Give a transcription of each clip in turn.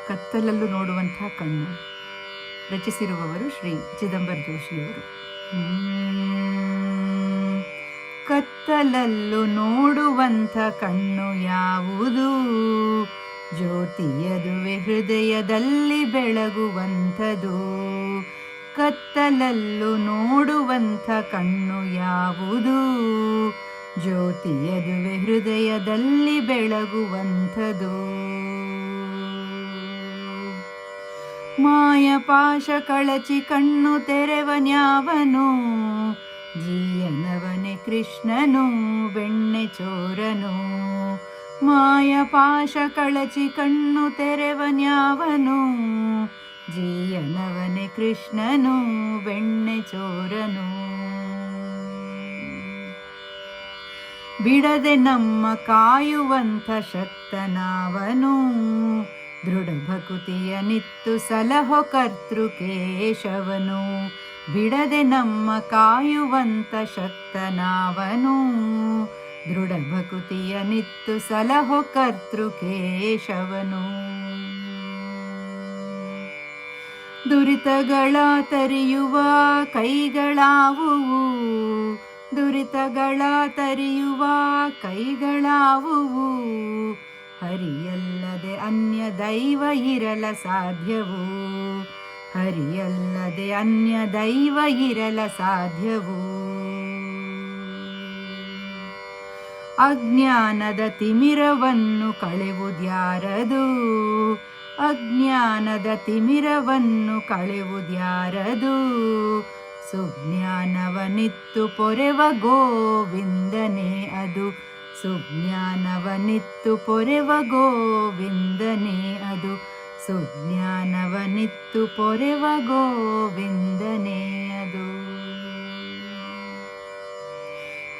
ಕತ್ತಲಲ್ಲೂ ನೋಡುವಂಥ ಕಣ್ಣು. ರಚಿಸಿರುವವರು ಶ್ರೀ ಚಿದಂಬರ ಜೋಶಿಯವರು. ಕತ್ತಲಲ್ಲೂ ನೋಡುವಂಥ ಕಣ್ಣು ಯಾವುದು? ಜ್ಯೋತಿಯದುವೆ ಹೃದಯದಲ್ಲಿ ಬೆಳಗುವಂಥದು. ಕತ್ತಲಲ್ಲೂ ನೋಡುವಂಥ ಕಣ್ಣು ಯಾವುದು? ಜ್ಯೋತಿಯದುವೆ ಹೃದಯದಲ್ಲಿ ಬೆಳಗುವಂಥದು. ಮಾಯಪಾಶ ಕಳಚಿ ಕಣ್ಣು ತೆರೆವನ್ಯಾವನು? ಜೀಯನವನೇ ಕೃಷ್ಣನು ಬೆಣ್ಣೆ ಚೋರನು. ಮಾಯಪಾಶ ಕಳಚಿ ಕಣ್ಣು ತೆರೆವನ್ಯಾವನು? ಜೀಯನವನೇ ಕೃಷ್ಣನು ಬೆಣ್ಣೆ ಚೋರನು. ಬಿಡದೆ ನಮ್ಮ ಕಾಯುವಂಥ ಶಕ್ತನಾವನು. ದೃಢ ಭಕುತಿಯ ನಿತ್ತು ಸಲಹೋ ಕರ್ತೃ ಕೇಶವನು. ಬಿಡದೆ ನಮ್ಮ ಕಾಯುವಂಥ ಶಕ್ತನಾವನು. ದೃಢ ಭಕುತಿಯ ನಿತ್ತು ಸಲಹೋ ಕರ್ತೃ ಕೇಶವನು. ದುರಿತಗಳ ತರಿಯುವ ಕೈಗಳಾವುವು? ದುರಿತಗಳ ತರಿಯುವ ಕೈಗಳಾವುವು? ಹರಿಯಲ್ಲದೆ ಅನ್ಯ ದೈವ ಇರಲ ಸಾಧ್ಯವು. ಹರಿಯಲ್ಲದೆ ಅನ್ಯ ದೈವ ಇರಲ ಸಾಧ್ಯವು. ಅಜ್ಞಾನದ ತಿಮಿರವನ್ನು ಕಳೆವುದ್ಯಾರದು? ಅಜ್ಞಾನದ ತಿಮಿರವನ್ನು ಕಳೆವುದ್ಯಾರದು? ಸುಜ್ಞಾನವನಿತ್ತು ಪೊರೆವ ಗೋವಿಂದನೇ ಅದು. ಸುಜ್ಞಾನವನಿತ್ತು ಪೊರೆವ ಗೋವಿಂದನೇ ಅದು. ಸುಜ್ಞಾನವನಿತ್ತು ಪೊರೆವ ಗೋವಿಂದನೇ ಅದು.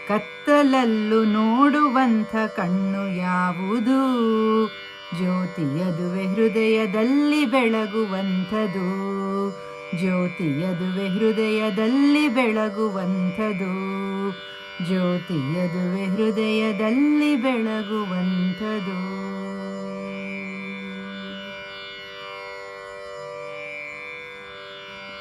ಕತ್ತಲಲ್ಲೂ ನೋಡುವಂಥ ಕಣ್ಣು ಯಾವುದು? ಜ್ಯೋತಿಯದುವೆ ಹೃದಯದಲ್ಲಿ ಬೆಳಗುವಂಥದು. ಜ್ಯೋತಿಯದುವೆ ಹೃದಯದಲ್ಲಿ ಬೆಳಗುವಂಥದು. ಜ್ಯೋತಿಯದುವೆ ಹೃದಯದಲ್ಲಿ ಬೆಳಗುವಂಥದು.